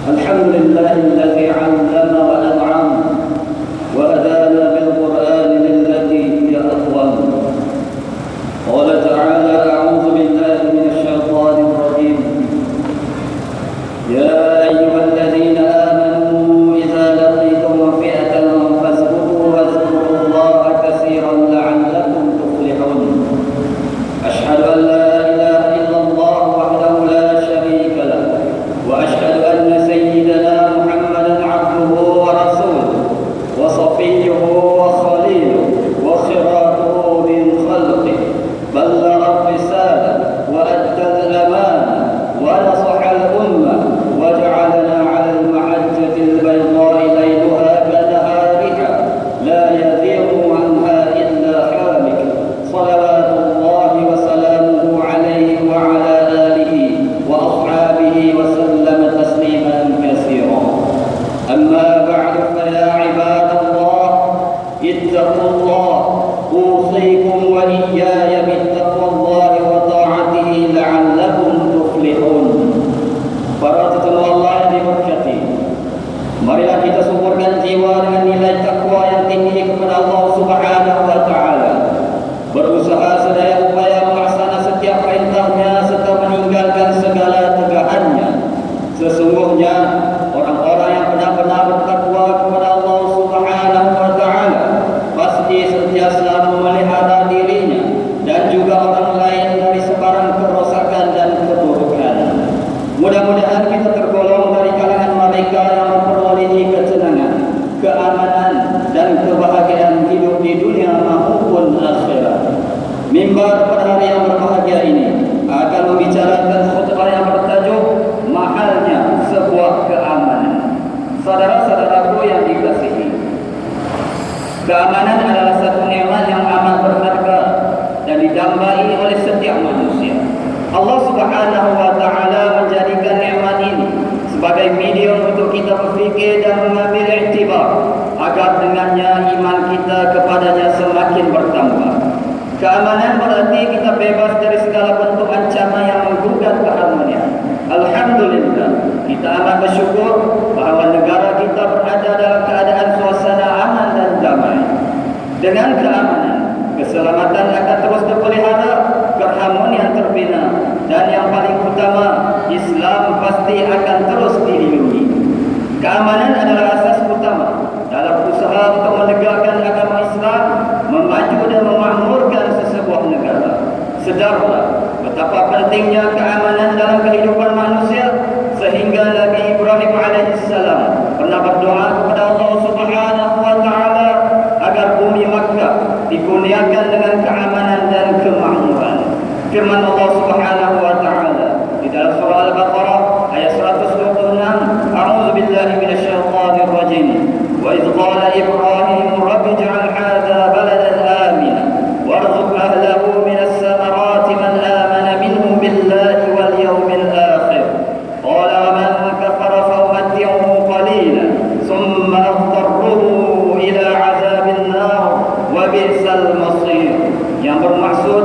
الحمد لله الذي علم وأنعم وهدانا بالقرآن للتي هي أقوم. قال تعالى: أعوذ بالله من الشيطان الرجيم. يا أيها الذين آمنوا إذا لقيتم فئة فاثبتوا واذكروا الله كثيرا لعلكم تفلحون. أشهد أن لا إله إلا الله وحده لا شريك له، وأشهد أن سيدنا محمدا عبده ورسوله وصفيه وخليله وخيرته من خلقه، بلغ الرسالة وأدى الأمانة ونصح الأمة وجعلنا على المحجة البيضاء ليلها كنهارها لا يزيغ عنها إلا حالك، صلوات الله وسلامه عليه وعلى آله وأصحابه وسلم تسليما كثيرا. أما بعد، فيا عباد الله اتقوا الله، أوصيكم وإياي بتقوى الله وطاعته لعلكم تفلحون. Para tetamu Allah yang diberkati, marilah kita suburkan jiwa dengan nilai takwa yang tinggi kepada Allah Subhanahu wa Ta'ala, berusaha sedaya upaya melaksanakan setiap perintahnya serta meninggalkan segala tegaannya. Sesungguhnya orang-orang yang benar-benar bertakwa kepada Allah Subhanahu wa Ta'ala pasti sentiasa memelihara dirinya dan juga orang lain dari sebarang kerosakan dan keburukan. Mudah-mudahan kita tergolong dari kalangan mereka yang memperolehi ketenangan, keamanan dan kebahagiaan hidup di dunia maupun akhirat. Mimbar pada hari yang berbahagia ini akan membicarakan khutbah yang bertajuk mahalnya sebuah keamanan. Saudara-saudaraku yang dikasihi, keamanan adalah satu nikmat yang amat berharga dan didambai oleh setiap manusia. Allah Subhanahu wa Ta'ala menjadikan nikmat ini sebagai medium untuk kita berfikir dan mengambil iktibar agar dengannya iman kita kepadanya semakin bertambah. Keamanan berarti kita bebas dari segala bentuk ancaman yang menggugat keharmonian. Alhamdulillah, kita amat bersyukur bahawa negara kita berada dalam keadaan suasana aman dan damai. Dengan keamanan, keselamatan akan terus terpelihara, keharmonian terbina, dan yang paling utama, Islam pasti akan terus dilindungi. Keamanan adalah asas utama dalam usaha untuk menegakkan agama Islam, memaju dan memakmurkan sesebuah negara. Sedarlah betapa pentingnya keamanan dalam kehidupan manusia, sehingga Nabi Ibrahim alaihissalam pernah berdoa kepada Allah Subhanahu wa Ta'ala agar bumi Makkah dikurniakan dengan keamanan dan kemakmuran. Firman Allah Subhanahu wa Ta'ala di dalam surah Al-Baqarah ayat 126, A'udzu billahi minasyaitonir rajim. Wa idz qala Ibrahim rabbi ij'al hadza baladan amina warzuq ahlahu minas samarati man amana minhum billahi wal yawmil akhir. Qala wa man kafara fa umatti'uhu qalilan thumma adtarruhu ila 'adzabil nar wa bi'sal masir. Yang bermaksud,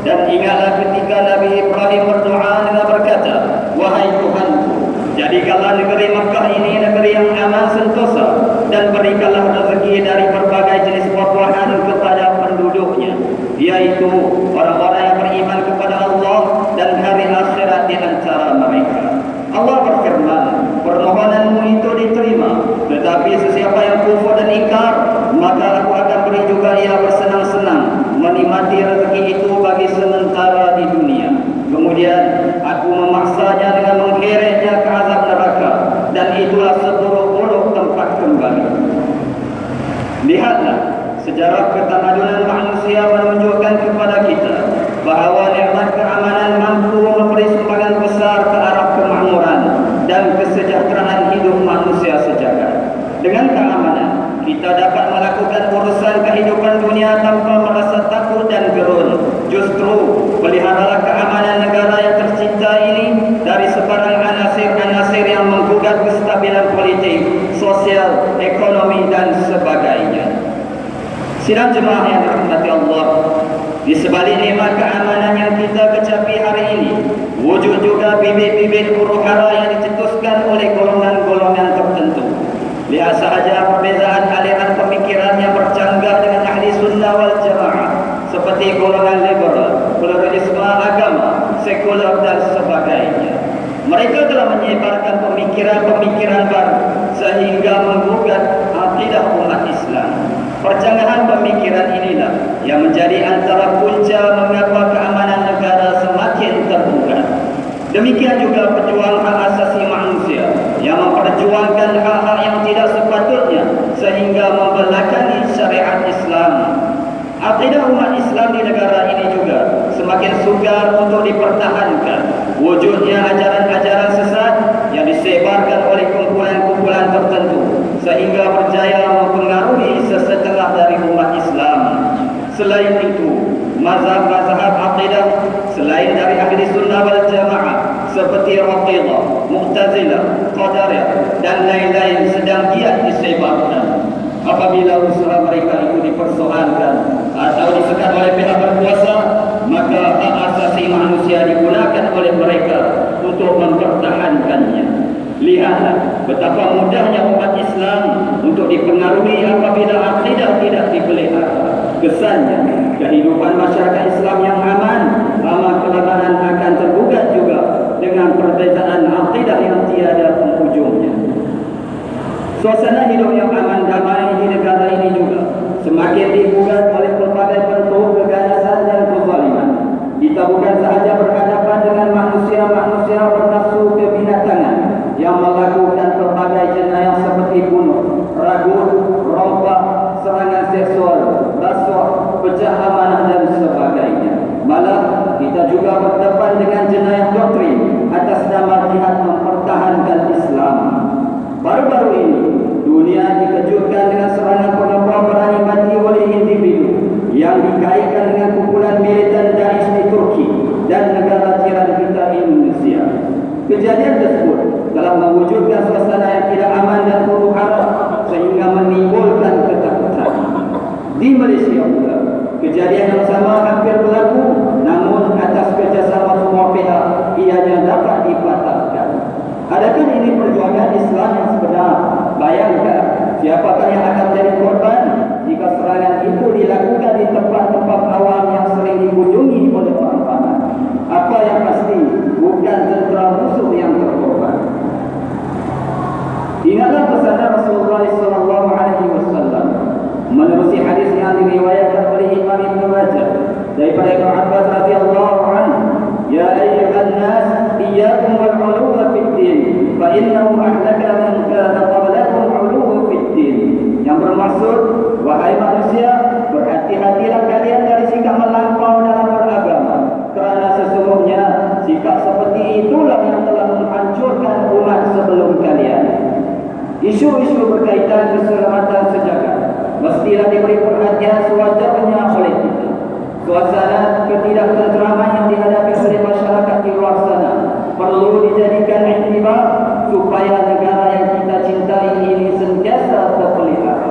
dan ingatlah ketika Nabi Ibrahim berdoa dengan berkata, wahai Tuhanku, jadikanlah negeri Makkah ini negeri yang aman sentosa, dan berikanlah rezeki dari berbagai jenis buah-buahan kepada penduduknya, yaitu orang-orang yang beriman kepada Allah dan hari akhirat di antara mereka. Allah berfirman, permohonanmu itu diterima, tetapi sesiapa yang kufur dan ingkar, maka aku akan beri juga ia bersenang-senang menikmati rezeki itu bagi sementara di dunia. Kemudian aku memaksanya dengan mengheretnya ke azab neraka, dan itulah seburuk-buruk tempat kembali. Lihatlah, sejarah ketamadunan manusia menunjukkan kepada kita bahawa nikmat keamanan mampu memberi sumbangan besar ke arah kemakmuran dan kesejahteraan hidup manusia sejagat. Dengan keamanan, kita dapat melakukan urusan kehidupan dunia tanpa merasa takut dan gerun. Justru, peliharalah keamanan negara yang tercipta ini dari sebarang anasir-anasir yang menggugat kestabilan politik, sosial, ekonomi dan sebagainya. Sidang jemaah yang dirahmati Allah, di sebalik nikmat keamanan yang kita kecapi hari ini, wujud juga juga bibit-bibit huru hara yang dicetuskan oleh golongan-golongan tertentu. Lihat sahaja perbezaan aliran pemikiran yang bercanggah dengan ahli sunnah wal jamaah, seperti golongan liberal, pluralisme agama, sekular dan sebagainya. Mereka telah menyebarkan pemikiran-pemikiran baru sehingga menggugat akidah umat Islam. Percanggahan pemikiran inilah yang menjadi antara punca mengapa keamanan negara semakin terbuka. Demikian juga pejuang hak asasi manusia yang memperjuangkan hak-hak yang tidak sepatutnya sehingga membelakangi syariat Islam. Akidah umat Islam di negara ini juga semakin sukar untuk dipertahankan. Wujudnya ajaran-ajaran sesat yang disebarkan oleh kumpulan-kumpulan tertentu sehingga berjaya mempengaruhi sesetengah dari umat Islam. Selain itu, mazhab-mazhab akidah selain dari ahli sunnah wal jamaah seperti Rafidah, Mu'tazilah, Qadariyah dan lain-lain sedang giat disebarkan. Apabila usaha mereka itu dipersoalkan atau disekat oleh pihak berkuasa, maka hak asasi manusia digunakan oleh mereka untuk mempertahankannya. Lihatlah betapa mudahnya umat Islam untuk dipengaruhi apabila akidah tidak dipelihara. Kesannya, kehidupan masyarakat Islam yang aman, lama-kelamaan akan tergugat juga dengan perbezaan akidah yang tiada penghujungnya. Suasana hidup yang aman damai di negara ini juga semakin digugat oleh berbagai bentuk keganasan dan kezaliman. Kita bukan sahaja berhadapan dengan manusia-manusia bernafsu kebinatangan yang melakukan berbagai jenayah seperti bunuh, ragut, rompak, serangan seksual, rasuah, pecah amanah dan sebagainya. Malah kita juga berdepan dengan jenayah doktrin atas nama jihad mempertahankan Islam. Baru-baru ini, dunia dikejutkan dengan serangan pengepung berani mati oleh individu yang dikaitkan dengan kumpulan militan Daesh di Turki dan negara jiran kita Indonesia. Kejadian tersebut telah mewujudkan suasana yang tidak aman dan huru hara sehingga menimbulkan ketakutan. Di Malaysia pula, kejadian yang sama hampir berlaku, namun atas kerjasama semua pihak ianya dapat dipatahkan. Adakah ini perjuangan Islam yang sebenar? Bayangkan siapakah yang akan menjadi korban jika serangan itu dilakukan di tempat-tempat awam yang sering dikunjungi oleh orang ramai. Apa yang pasti, bukan tentera musuh yang terkorban. Ingatlah pesan Rasulullah SAW menerusi hadis yang diriwayatkan oleh Imam Ibn Majah daripada Ibn Abbas radhiyallahu anhu, ya ayyuhan nas iyyakum wal 'uluwa fid din fa innahu ahlaka man kana qablakum 'uluwa fid din. Yang bermaksud, wahai manusia, berhati-hatilah kalian dari sikap melampau dalam beragama, kerana sesungguhnya sikap seperti itulah yang telah menghancurkan umat sebelum kalian. Isu-isu berkaitan keselamatan sejagat mestilah diberi perhatian sewajarnya oleh kita. Suasana ketidaktenteraman yang dihadapi oleh masyarakat di luar sana perlu dijadikan iktibar supaya negara yang kita cintai ini sentiasa terpelihara.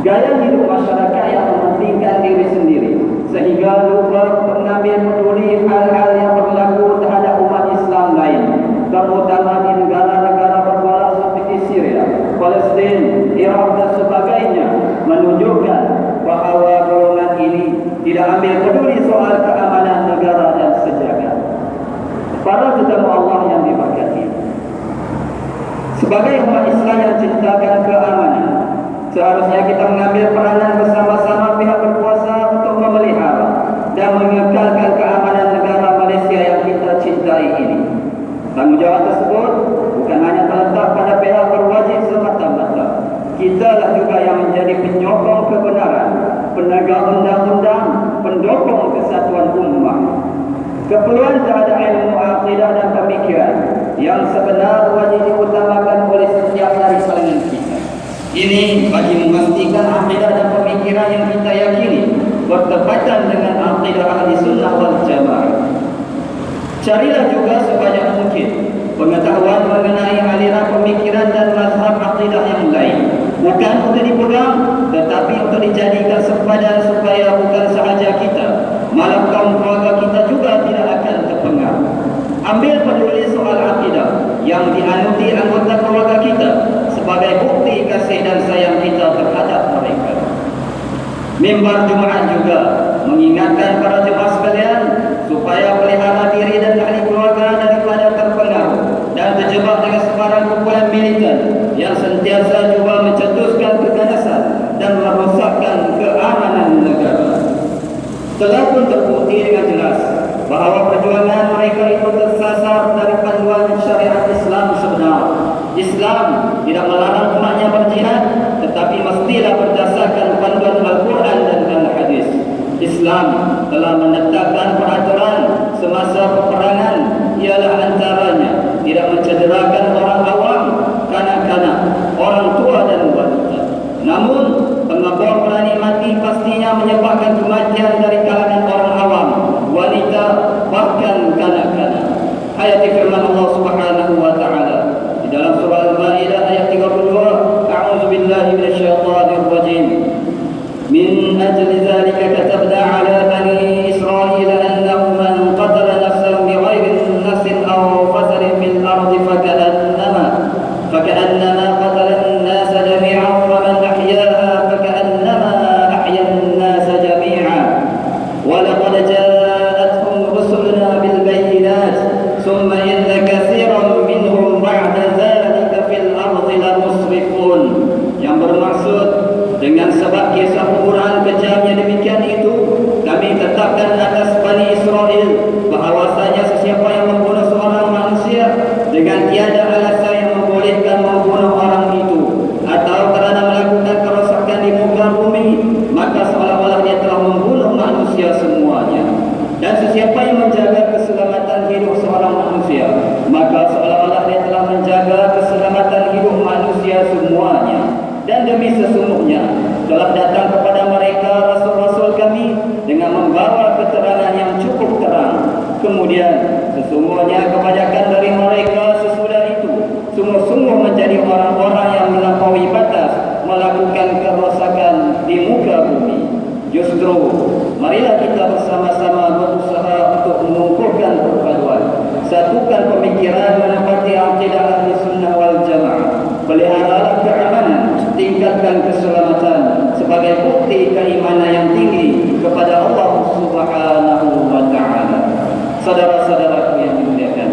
Gaya hidup masyarakat yang mementingkan diri sendiri sehingga lupa mengambil peduli hal-hal yang berlaku terhadap umat Islam lain, terutama di negara-negara bergolak seperti Syria, Palestin, Iraq dan sebagainya, menunjukkan bahawa golongan ini tidak ambil peduli soal keamanan negara dan sejagat. Para tetamu Allah yang diberkati, sebagai umat Islam yang cintakan keamanan, seharusnya kita mengambil peranan bersama-sama pihak berkuasa untuk memelihara dan mengekalkan keamanan negara Malaysia yang kita cintai ini. Tanggungjawab tersebut bukan hanya terletak pada pihak berwajib semata-mata. Kitalah juga yang menjadi penyokong kebenaran, penegak undang-undang, pendukung kesatuan ummah. Keperluan terhadap ilmu akidah dan pemikiran yang sebenar wajib diutamakan oleh setiap dari salingan kita. Ini bagi memastikan akidah dan pemikiran yang kita yakini bertepatan dengan akidah ahli sunnah wal jamaah. Carilah juga sebanyak mungkin pengetahuan mengenai aliran pemikiran dan mazhab akidah yang lain, bukan untuk dipegang tetapi untuk dijadikan sempadan supaya bukan sahaja kita, malah kaum keluarga kita juga tidak akan terpengaruh. Ambil mimbar Jumaat juga mengingatkan para jemaah sekalian supaya pelihara diri dan ahli keluarga daripada terpengaruh dan terjebak dengan sebarang kumpulan militan yang sentiasa cuba mencetuskan keganasan dan merosakkan keamanan negara. Telah pun terbukti dengan jelas bahawa perjuangan mereka itu tersasar dari panduan syariat Islam sebenar. Islam tidak melarang umatnya berjihad, tetapi mestilah berdasarkan panduan Al-Quran dan Al-Hadis. Islam telah menetapkan peraturan semasa peperangan, ialah antaranya tidak mencederakan orang awam, kanak-kanak, orang tua dan wanita. Namun, pengebom berani mati pastinya menyebabkan kematian dari kalangan orang awam, wanita, bahkan kanak-kanak. Ayat firman Allah Subhanahu wa taala di dalam surah Al-Maidah ayat 32, A'udzu billahi minasyaitonir rajim. Min ajli dzalika katabna 'ala bani Israil annahu man qatala nafsan bighairi nafsin aw fasadin fil ardi faka'annama qatala an-nas jami'an wa man ahyaha faka'annama ahya an-nas jami'an. Wa laqad ja'atuhum rusuluna bil bayyinat thumma inna katsiran minhum ba'da dzalika fil ardi lamusrifun. Yang bermaksud dengan sebab kisah pembunuhan kejam yang demikian itu, kami tetapkan atas Bani Israel bahawasanya sesiapa yang membunuh seorang manusia dengan tiada alasan yang membolehkan membunuh orang itu, atau kerana melakukan kerosakan di muka bumi, maka seolah-olah dia telah membunuh manusia semuanya. Dan sesiapa yang menjaga keselamatan hidup seorang manusia, maka seolah-olah dia telah menjaga keselamatan hidup manusia semuanya. Dan demi sesungguhnya telah datang kepada mereka rasul-rasul kami dengan membawa keterangan yang cukup terang. Kemudian sesungguhnya kebanyakan dari mereka sesudah itu sungguh-sungguh menjadi orang-orang yang melampaui batas, melakukan kerosakan di muka bumi. Justru marilah kita bersama-sama berusaha untuk mengukuhkan perpaduan, satukan pemikiran, menepati akidah ahli sunnah wal jamaah, peliharalah keamanan, tingkatkan keselamatan sebagai bukti keimanan yang tinggi kepada Allah Subhanahu wa taala. Saudara-saudaraku yang dimuliakan,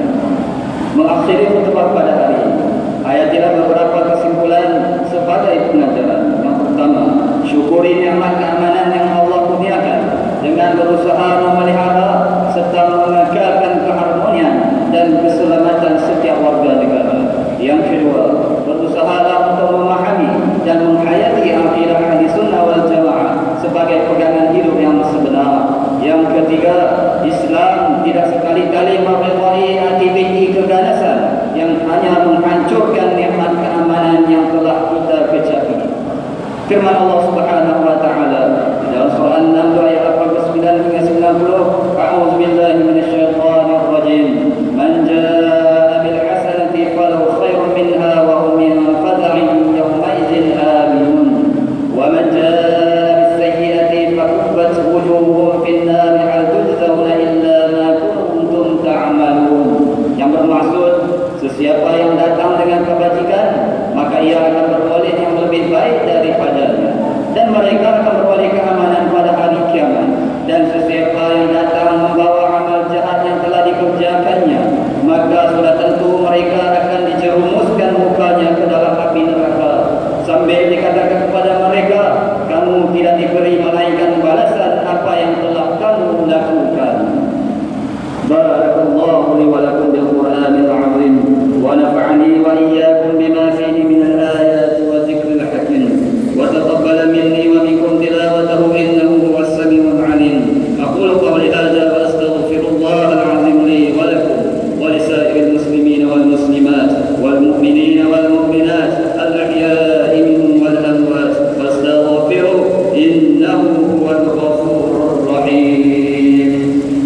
mengakhiri khutbah pada hari ini, ayatilah beberapa kesimpulan sebagai pengajaran. Yang pertama, syukuri nikmat keamanan yang Allah kurniakan dengan berusaha memelihara serta mengekalkan keharmonian dan keselamatan setiap warga negara. Yang kedua, berusahalah untuk memahami dan menghayati akidah ahli sunnah wal jamaah sebagai pegangan hidup yang sebenar. Yang ketiga, Islam tidak sekali-kali meredai aktiviti keganasan yang hanya menghancurkan nikmat keamanan yang telah kita kecapi. Firman Allah Subhanahu wa taala dalam surah An-Naml ayat 89 hingga 90, A'udzu billahi minasyaitonir rajim. Man jaa'a bil hasanati falahu khairun minha wa hum min faz'in yawma'izin aminun. Wa man jaa'a bis sayyi'ati fakubbat wujuhuhum fin nar hal tujzauna illa ma kuntum ta'malun. Yang bermaksud, sesiapa yang datang dengan kebajikan, maka ia akan beroleh yang lebih baik daripadanya, dan mereka akan beroleh keamanan pada hari kiamat. Dan sesiapa yang datang membawa amal jahat yang telah dikerjakannya, maka sudah tentu mereka akan dijerumuskan mukanya ke dalam api neraka, sambil dikatakan kepada mereka, kamu tidak diberi melainkan balasan apa yang telah kamu lakukan. Barakallahu li wa lakum bil Qur'anil azim wa